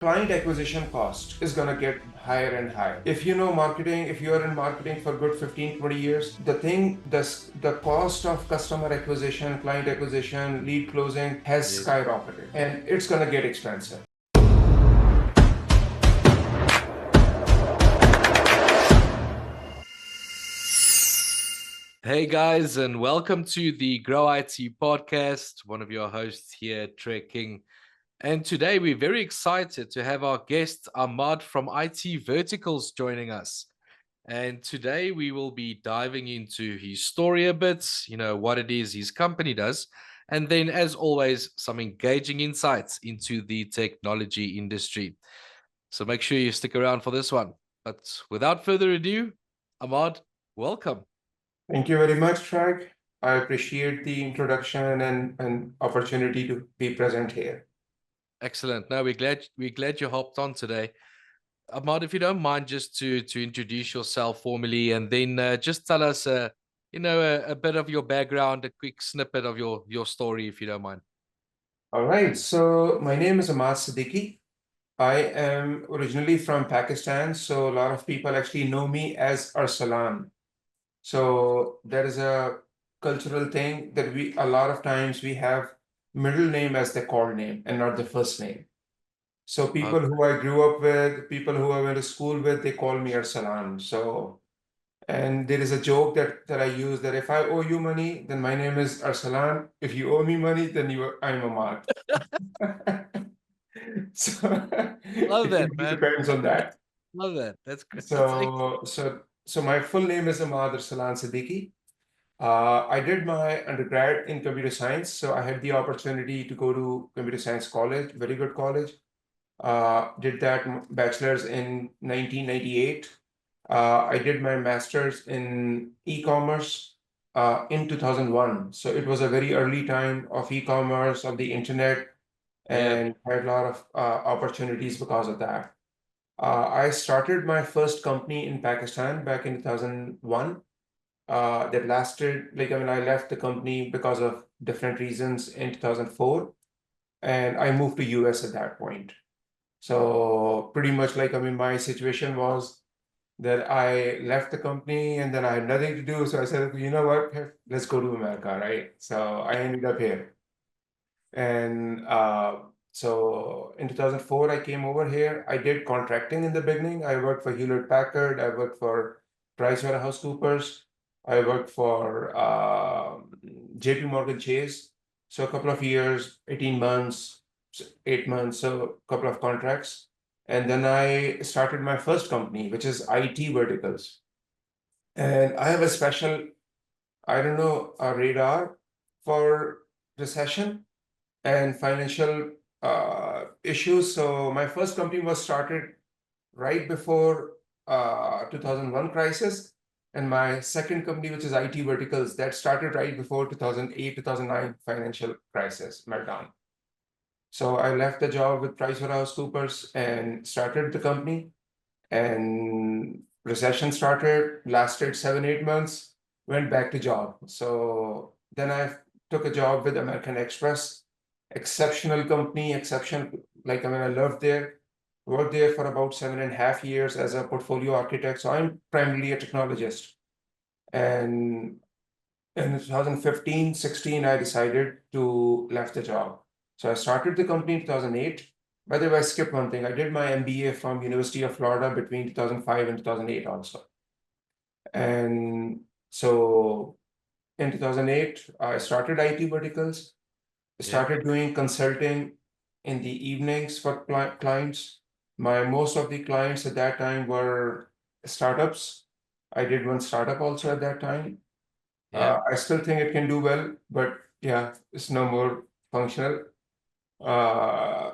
client acquisition cost is going to get higher and higher. If you know marketing, if you are in marketing for good 15, 20 years, the cost of customer acquisition, client acquisition, lead closing has Yes. skyrocketed and it's going to get expensive. Hey guys, and welcome to the Grow IT podcast. One of your hosts here, Trey King. And today we're very excited to have our guest Ahmad from IT Verticals joining us. And today we will be diving into his story a bit, what it is his company does, and then, as always, some engaging insights into the technology industry. So make sure you stick around for this one. But without further ado, Ahmad, welcome. Thank you very much, Trag. I appreciate the introduction and opportunity to be present here. Excellent. No, we're glad you hopped on today. Ahmad, if you don't mind, just to introduce yourself formally, and then just tell us, a bit of your background, a quick snippet of your story, if you don't mind. All right, so my name is Ahmad Siddiqui. I am originally from Pakistan, so a lot of people actually know me as Arsalan. So there is a cultural thing that a lot of times we have middle name as the call name and not the first name. So people Okay. who I grew up with, people who I went to school with, they call me Arsalan. So, and there is a joke that I use that if I owe you money, then my name is Arsalan. If you owe me money, then I'm Ahmad. So Love it that, really man. depends on that. Love that. That's great. That's excellent. So my full name is Ahmad Arsalan Siddiqui. I did my undergrad in computer science, so I had the opportunity to go to computer science college, very good college. Did that bachelor's in 1998. I did my master's in e-commerce in 2001. So it was a very early time of e-commerce, of the internet, Yeah. and had a lot of opportunities because of that. I started my first company in Pakistan back in 2001. That lasted, I left the company because of different reasons in 2004, and I moved to US at that point. So pretty much my situation was that I left the company and then I had nothing to do. So I said, you know what, let's go to America, right? So I ended up here. And so in 2004, I came over here. I did contracting in the beginning. I worked for Hewlett Packard. I worked for PricewaterhouseCoopers. I worked for JP Morgan Chase. So a couple of years, 18 months, 8 months, so a couple of contracts. And then I started my first company, which is IT Verticals. And I have a special, I don't know, a radar for recession and financial issues. So my first company was started right before 2001 crisis, and my second company, which is IT Verticals, that started right before 2008, 2009 financial crisis meltdown. So I left the job with PricewaterhouseCoopers and started the company. And recession started, lasted 7, 8 months, went back to job. So then I took a job with American Express, exceptional company, I loved there, worked there for about 7.5 years as a portfolio architect. So I'm primarily a technologist. And in 2015, 16, I decided to left the job. So I started the company in 2008. By the way, I skipped one thing. I did my MBA from University of Florida between 2005 and 2008 also. And so in 2008, I started IT Verticals, Yeah. started doing consulting in the evenings for clients. My most of the clients at that time were startups. I did one startup also at that time. Yeah. I still think it can do well, but yeah, it's no more functional. Uh,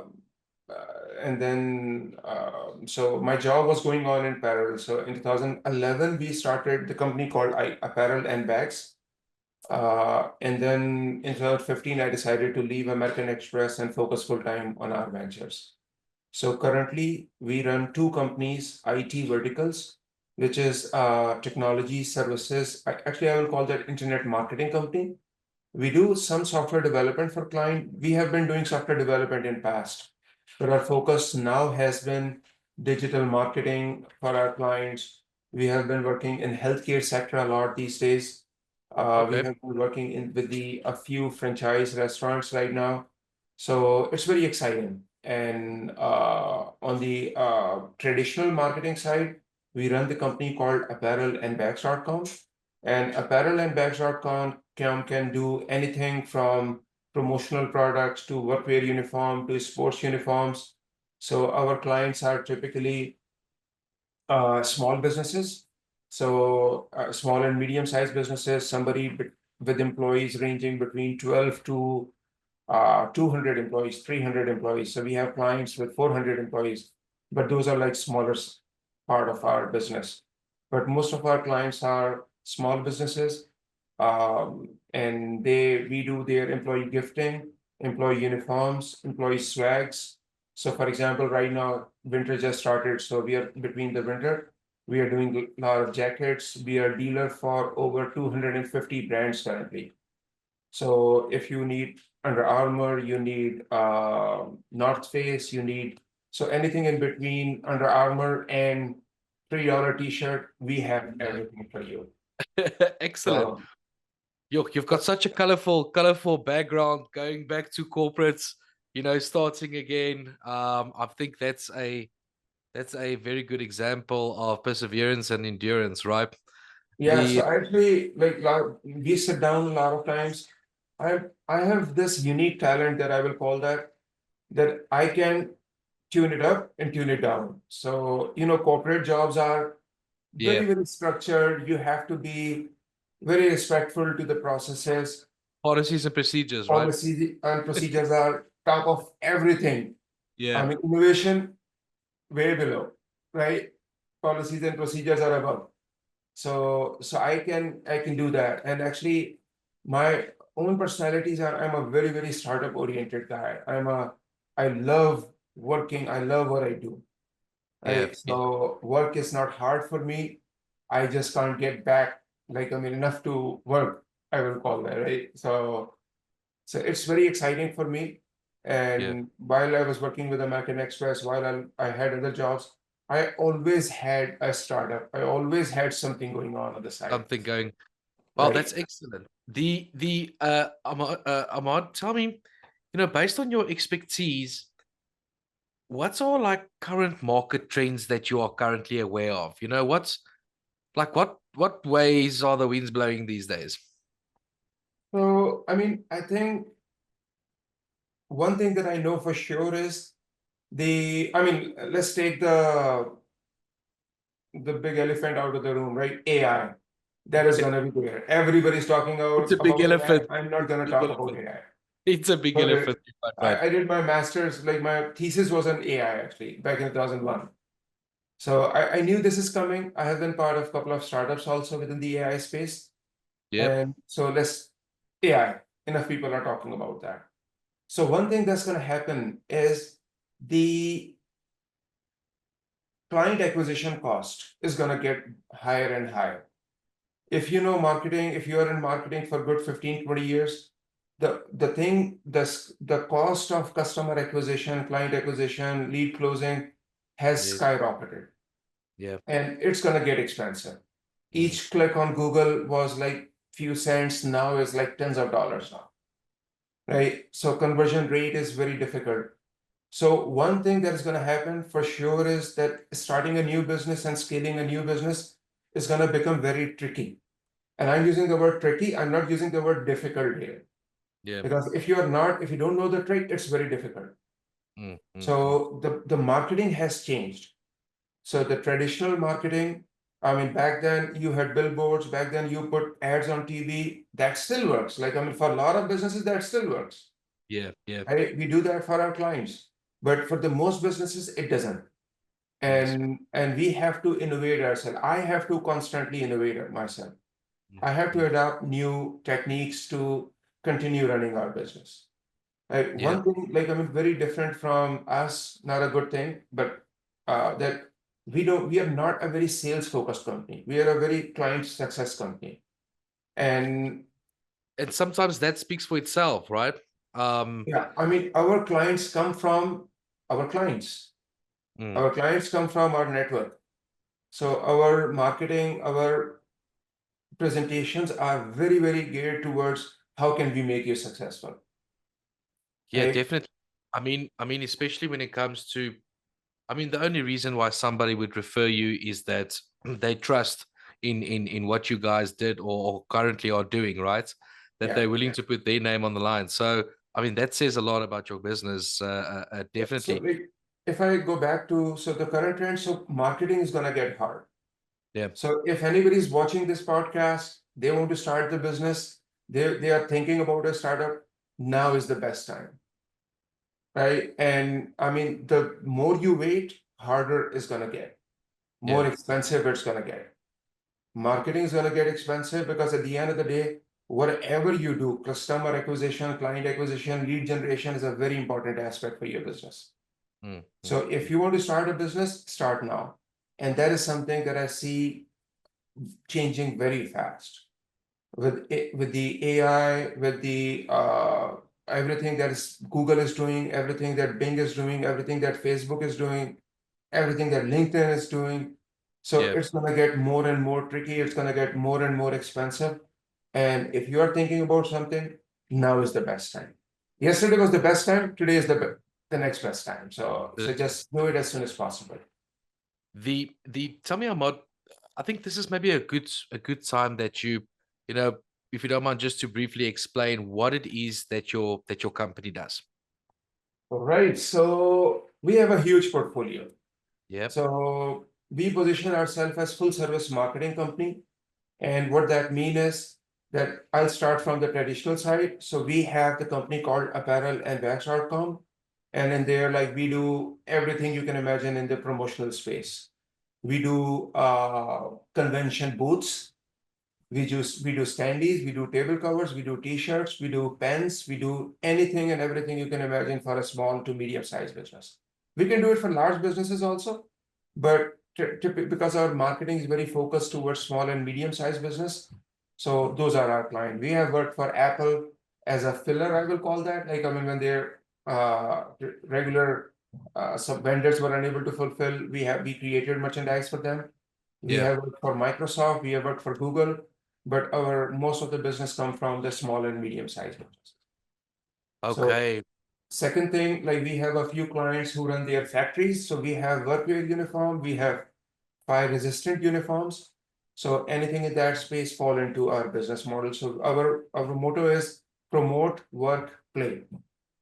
and then, so my job was going on in parallel. So in 2011, we started the company called Apparel and Bags. And then in 2015, I decided to leave American Express and focus full time on our ventures. So currently, we run two companies, IT Verticals, which is technology services. Actually, I will call that internet marketing company. We do some software development for client. We have been doing software development in past, but our focus now has been digital marketing for our clients. We have been working in healthcare sector a lot these days. We Okay. have been working in with a few franchise restaurants right now. So it's very exciting. And on the traditional marketing side, we run the company called apparel-and-bags.com. And apparel-and-bags.com can do anything from promotional products to workwear uniform to sports uniforms. So our clients are typically small businesses. So small and medium-sized businesses, with employees ranging between 12 to 200 employees, 300 employees. So we have clients with 400 employees, but those are like smaller part of our business. But most of our clients are small businesses, and we do their employee gifting, employee uniforms, employee swags. So for example, right now, winter just started, so we are between the winter. We are doing a lot of jackets. We are dealer for over 250 brands currently. So if you need Under Armour, you need North Face, you need so anything in between Under Armour and $3 t-shirt, we have Yeah. everything for you. Excellent. So You've got such a colorful background going back to corporates, starting again. I think that's a very good example of perseverance and endurance, right? yeah, The so actually, we sit down a lot of times. I have this unique talent that I will call that I can tune it up and tune it down. So, corporate jobs are Yeah, very, very structured. You have to be very respectful to the processes. policies and procedures, right? Policies and procedures are top of everything. I Yeah, mean, innovation way below, right? Policies and procedures are above. So I can do that. And actually, my own personalities are I'm a very, very startup oriented guy. I love working. I love what I do. yeah, Right. yeah, So work is not hard for me. I just can't get back, enough to work, I will call that, right? So it's very exciting for me. yeah. And while I was working with American Express, while I had other jobs, I always had a startup. I always had something going on the side, Something going. Well, right? that's excellent. The Ahmad, tell me, based on your expertise, what's all like current market trends that you are currently aware of? What ways are the winds blowing these days? So, I think one thing that I know for sure is let's take the big elephant out of the room, right? AI. That is gonna be there. Everybody's talking It's a big about AI. elephant. I'm not gonna Big talk about elephant. AI. It's a big But elephant. You're quite right. I did my master's, like my thesis was on AI actually back in 2001. So I knew this is coming. I have been part of a couple of startups also within the AI space. Yep. And so AI, enough people are talking about that. So one thing that's gonna happen is the client acquisition cost is gonna get higher and higher. If you know marketing, if you are in marketing for good 15, 20 years, the cost of customer acquisition, client acquisition, lead closing has Yes. skyrocketed Yeah. and it's gonna get expensive. Mm. Each click on Google was like few cents, now is like tens of dollars now, right? So conversion rate is very difficult. So one thing that is gonna happen for sure is that starting a new business and scaling a new business is gonna become very tricky. And I'm using the word tricky, I'm not using the word difficult here. Yeah. Because if you don't know the trick, it's very difficult. Mm, mm, mm. So the marketing has changed. So the traditional marketing, back then you had billboards, back then you put ads on TV, that still works. For a lot of businesses, that still works. Yeah. Yeah. Right? We do that for our clients. But for the most businesses, it doesn't. Yes. And we have to innovate ourselves. I have to constantly innovate myself. Mm, I have to mm. adopt new techniques to continue running our business. Yeah. One thing, very different from us, not a good thing, but that we are not a very sales focused company. We are a very client success company. And And sometimes that speaks for itself, right? yeah, our clients come from Our clients. Mm. Our clients come from our network. So our marketing, our presentations are very, very geared towards how can we make you successful, Yeah, right? definitely. I mean, especially when it comes to, I mean, the only reason why somebody would refer you is that they trust in what you guys did or currently are doing, right? That Yeah. they're willing to put their name on the line. So, I mean, that says a lot about your business, Yeah. So definitely. like, if I go back to, so the current trend, so marketing is gonna get hard. Yeah. So if anybody's watching this podcast, they want to start the business, they are thinking about a startup, now is the best time, right? And I mean, the more you wait, harder it's gonna get, Yeah. more expensive it's gonna get. Marketing is gonna get expensive because at the end of the day, whatever you do, customer acquisition, client acquisition, lead generation is a very important aspect for your business. Mm, mm, So if mm. you want to start a business, start now. And that is something that I see changing very fast with the AI, with the everything that is Google is doing, everything that Bing is doing, everything that Facebook is doing, everything that LinkedIn is doing. So Yeah. it's going to get more and more tricky. It's going to get more and more expensive. And if you are thinking about something, now is the best time. Yesterday was the best time. Today is the next best time. So The just do it as soon as possible. the tell me, Ahmad, I think this is maybe a good time that you know, if you don't mind, just to briefly explain what it is that your company does. All right. So we have a huge portfolio. Yep. So we position ourselves as full service marketing company. And what that means is that I'll start from the traditional side. So we have the company called apparel&bags.com. And in there, like we do everything you can imagine in the promotional space. We do convention booths. We do standees, we do table covers, we do t-shirts, we do pens, we do anything and everything you can imagine for a small to medium sized business. We can do it for large businesses also, but because our marketing is very focused towards small and medium sized business, so those are our client. We have worked for Apple as a filler, I will call that. Like I mean, when their regular sub vendors were unable to fulfill, we created merchandise for them. We Yeah. have worked for Microsoft, we have worked for Google, but our most of the business come from the small and medium sized businesses. So Okay. second thing, like we have a few clients who run their factories. So we have workwear uniform, we have fire resistant uniforms. So anything in that space fall into our business model. So our motto is promote, work, play.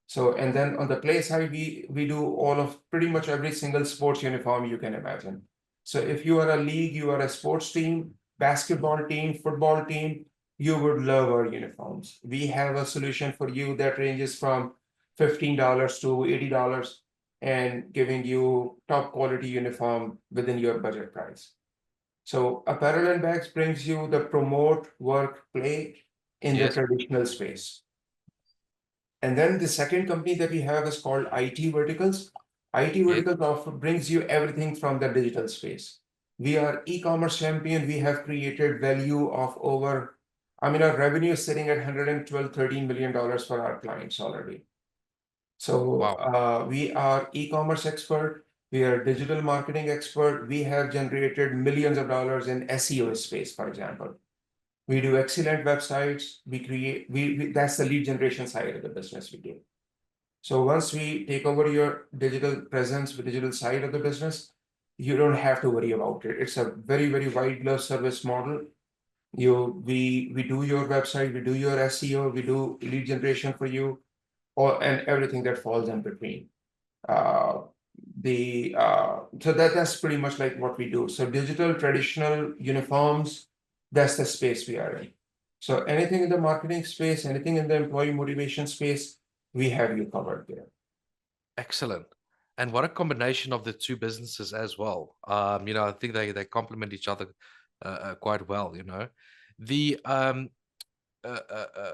So and then on the play side, we do all of pretty much every single sports uniform you can imagine. So if you are a league, you are a sports team, basketball team, football team, you would love our uniforms. We have a solution for you that ranges from $15 to $80 and giving you top quality uniform within your budget price. So apparel and bags brings you the promote, work, play in the Yes. traditional space. And then the second company that we have is called IT Verticals. IT Yes. Verticals brings you everything from the digital space. We are e-commerce champion. We have created value of over, I mean, our revenue is sitting at 112, $13 million for our clients already. So Wow. we are e-commerce expert. We are digital marketing expert. We have generated millions of dollars in SEO space, for example. We do excellent websites. We create, that's the lead generation side of the business we do. So once we take over your digital presence, the digital side of the business, you don't have to worry about it. It's a very, very wide glove service model. We do your website, we do your SEO, we do lead generation for you, or and everything that falls in between. Uh, so that's pretty much like what we do. So digital, traditional uniforms, that's the space we are in. So anything in the marketing space, anything in the employee motivation space, we have you covered there. Excellent. And what a combination of the two businesses as well. I think they complement each other quite well, you know. The uh, uh, uh, uh,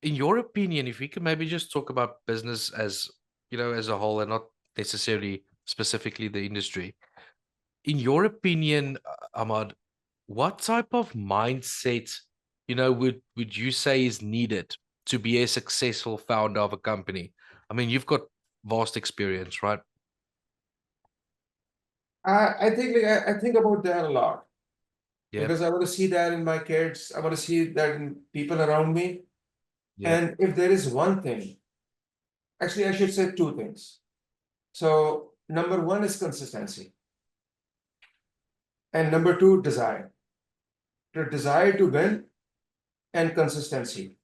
in your opinion, if we could maybe just talk about business as, as a whole and not necessarily specifically the industry. In your opinion, Ahmad, what type of mindset, would you say is needed to be a successful founder of a company? I mean, you've got vast experience, right? I think like I think about that a lot Yeah, because I want to see that in my kids. I want to see that in people around me. yeah. And if there is one thing, actually, I should say two things. So, number one is consistency, and number two, desire. The desire to win and consistency.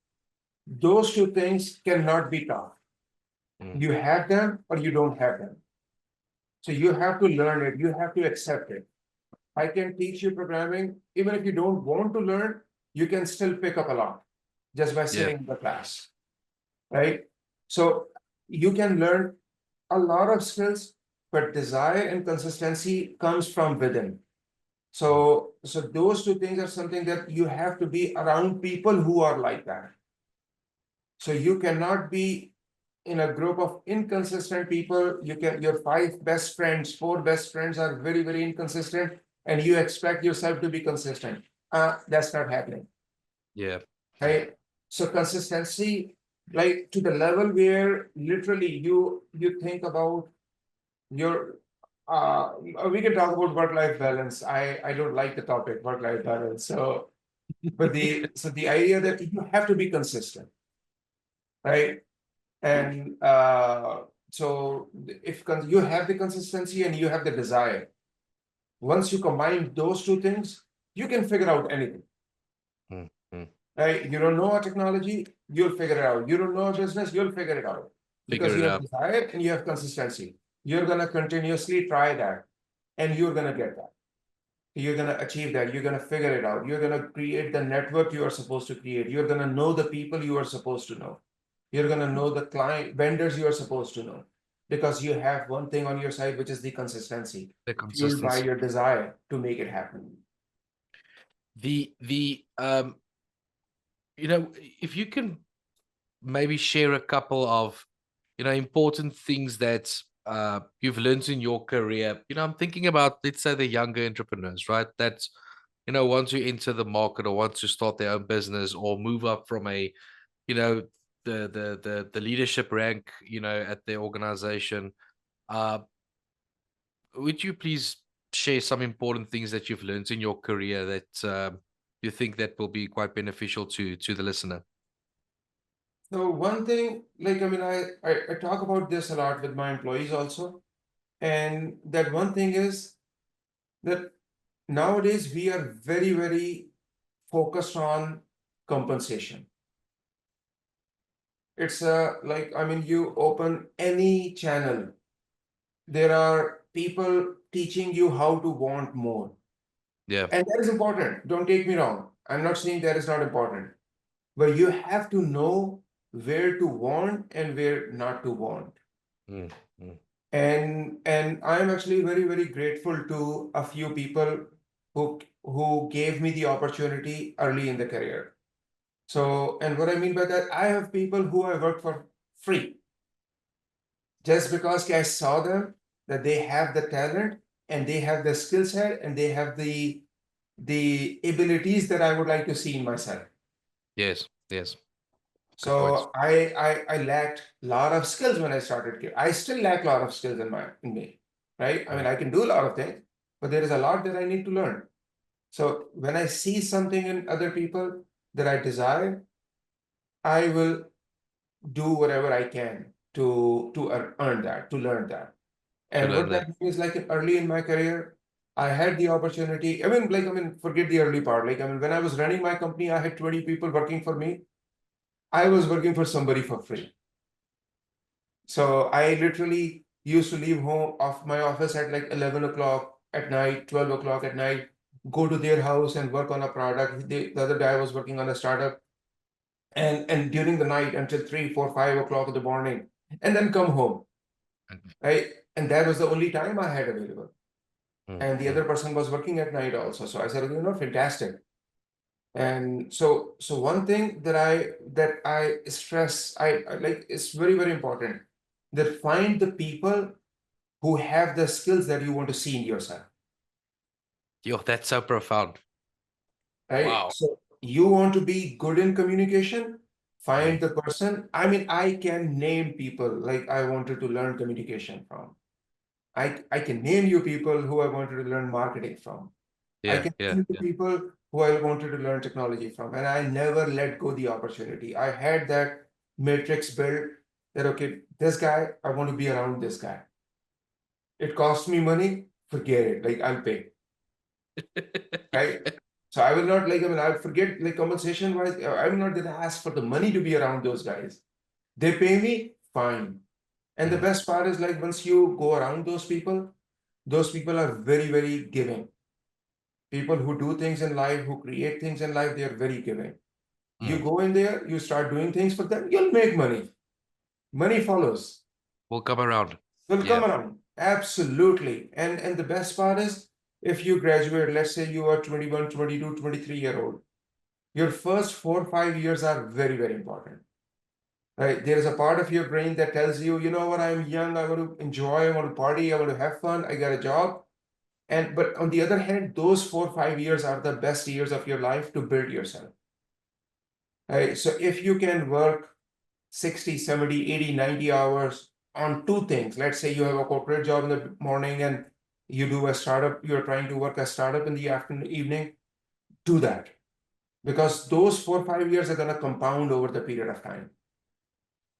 Those two things cannot be taught. Mm. You have them or you don't have them. So, you have to learn it, you have to accept it. I can teach you programming. Even if you don't want to learn, you can still pick up a lot just by Yeah, sitting in the class, right? So you can learn a lot of skills, but desire and consistency comes from within. mm, So those two things are something that you have to be around people who are like that. So you cannot be in a group of inconsistent people. Your five best friends, four best friends are very, very inconsistent, and you expect yourself to be consistent. That's not happening, yeah, yeah. right? So consistency, like to the level where literally you think about your we can talk about work-life balance. I don't like the topic work-life balance. So the idea that you have to be consistent, right? And so if you have the consistency and you have the desire, once you combine those two things, you can figure out anything. Mm, mm. Right? You don't know a technology, you'll figure it out. You don't know a business, you'll figure it out. Figure Because it you have out. desire and you have consistency. You're gonna continuously try that and you're gonna get that. You're gonna achieve that, you're gonna figure it out. You're gonna create the network you are supposed to create. You're gonna know the people you are supposed to know. You're gonna know the client vendors you are supposed to know. Because you have one thing on your side, which is the consistency, The fueled by consistency. your desire to make it happen. The you know, if you can maybe share a couple of, important things that you've learned in your career. I'm thinking about, let's say, the younger entrepreneurs, right? That, want to enter the market or want to start their own business or move up from a, you know, the leadership rank, at the organization. Uh, would you please share some important things that you've learned in your career that you think that will be quite beneficial to the listener? So one thing, like I mean, I talk about this a lot with my employees also, and that one thing is that nowadays we are very, very focused on compensation. It's like I mean, you open any channel, there are people teaching you how to want more, Yeah. and that is important. Don't take me wrong. I'm not saying that is not important, but you have to know where to want and where not to want. Mm, mm. And I'm actually very, very grateful to a few people who gave me the opportunity early in the career. So, and what I mean by that, I have people who I work for free just because I saw them that they have the talent and they have the skill set and they have the abilities that I would like to see in myself. Yes. Yes. Good points. So I lacked a lot of skills when I started here. I still lack a lot of skills in me, right? I mean, Mm. I can do a lot of things, but there is a lot that I need to learn. So when I see something in other people that I desire, I will do whatever I can to earn that, to learn that. To And learn what that. that means, like early in my career, I had the opportunity. Forget the early part. Like, I mean, when I was running my company, I had 20 people working for me. I was working for somebody for free. So I literally used to leave home of my office at like 11 o'clock at night, 12 o'clock at night, go to their house and work on a product. The other guy was working on a startup and during the night until 3, 4, 5 o'clock in the morning, and then come home, Mm, right? And that was the only time I had available. mm, And the mm. other person was working at night also. So I said, fantastic. And so one thing that I stress, I like, it's very, very important that find the people who have the skills that you want to see in yourself, Yo, that's so profound. right? Wow. So you want to be good in communication, find the person. I mean, I can name people like I wanted to learn communication from. I can name you people who I wanted to learn marketing from. I Yeah, can yeah, name you yeah. people who I wanted to learn technology from. And I never let go the opportunity. I had that matrix built that, okay, this guy, I want to be around this guy. It costs me money, forget it. Like I'll pay. Right? So I will not like, I mean, I'll forget like compensation wise, I will not gonna ask for the money to be around those guys. They pay me, fine. And the Mm, best part is like once you go around those people are very, very giving. People who do things in life, who create things in life, they are very giving. You mm. go in there, you start doing things for them, you'll make money. Money follows. We'll come around. Will Yeah. come around. Absolutely. And the best part is if you graduate, let's say you are 21, 22, 23-year old, your first 4 or 5 years are very, very important. Right? There is a part of your brain that tells you, you know what, I'm young, I want to enjoy, I want to party, I want to have fun, I got a job. And but on the other hand, those 4 or 5 years are the best years of your life to build yourself. Right? So if you can work 60, 70, 80, 90 hours on two things, let's say you have a corporate job in the morning and you do a startup, you're trying to work a startup in the afternoon, evening, do that. Because those 4 or 5 years are going to compound over the period of time.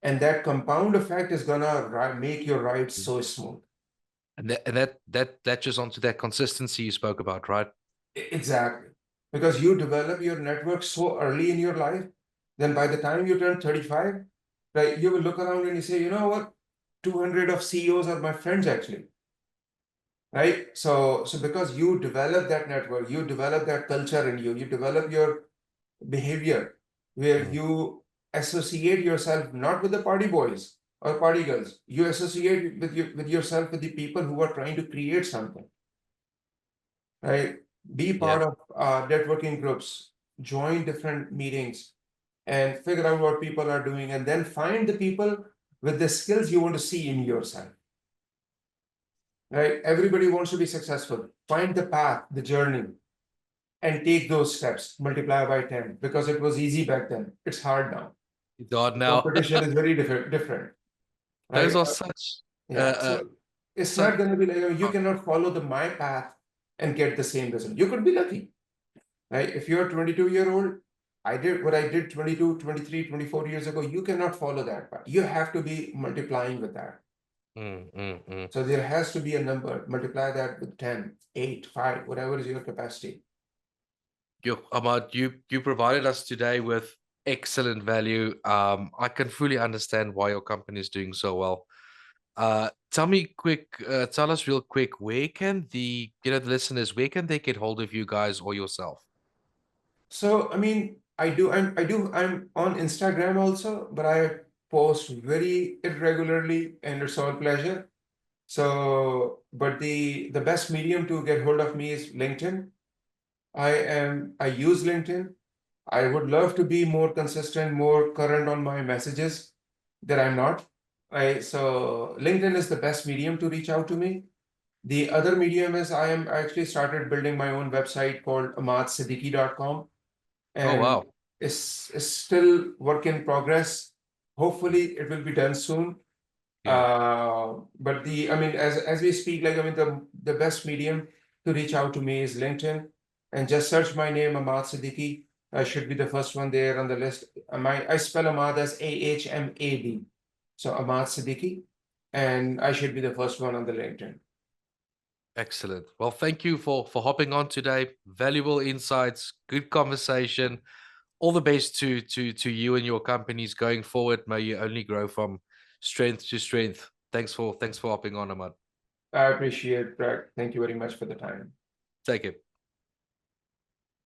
And that compound effect is going to make your ride so smooth. And that latches onto that consistency you spoke about, right? Exactly. Because you develop your network so early in your life, then by the time you turn 35, right, you will look around and you say, you know what, 200 of CEOs are my friends actually. Right? So because you develop that network, you develop that culture in you develop your behavior where Mm. you associate yourself not with the party boys or party girls. You associate with yourself with the people who are trying to create something. Right? Be Yeah. part of networking groups, join different meetings, and figure out what people are doing, and then find the people with the skills you want to see in yourself. Right? Everybody wants to be successful. Find the path, the journey, and take those steps. Multiply by 10 because it was easy back then. It's hard now. God, The now competition is very different. those Right? are such Yeah. So it's such not going to be like you cannot follow the my path and get the same result. You could be lucky. Right? If you're a 22-year-old, I did what I did 22, 23, 24 years ago. You cannot follow that path. You have to be multiplying with that. Mm. So there has to be a number. Multiply that with 10, 8, 5, whatever is your capacity. Ahmad, you provided us today with excellent value. I can fully understand why your company is doing so well. Tell us real quick, where can the listeners, where can they get hold of you guys or yourself? So I mean, I'm on Instagram also, but I post very irregularly and it's all pleasure. So, but the best medium to get hold of me is LinkedIn. I use LinkedIn. I would love to be more consistent, more current on my messages that I'm not. So LinkedIn is the best medium to reach out to me. The other medium is I actually started building my own website called ahmadsiddiqui.com, Oh and wow. it's still work in progress. Hopefully it will be done soon. Yeah. But I mean, as we speak, like I mean, the best medium to reach out to me is LinkedIn, and just search my name, Ahmad Siddiqui. I should be the first one there on the list. I spell Ahmad as Ahmad, so Ahmad Siddiqui, and I should be the first one on the LinkedIn. Excellent. Well, thank you for hopping on today. Valuable insights, good conversation. All the best to you and your companies going forward. May you only grow from strength to strength. Thanks for hopping on, Ahmad. I appreciate, Brad. Thank you very much for the time. Take it.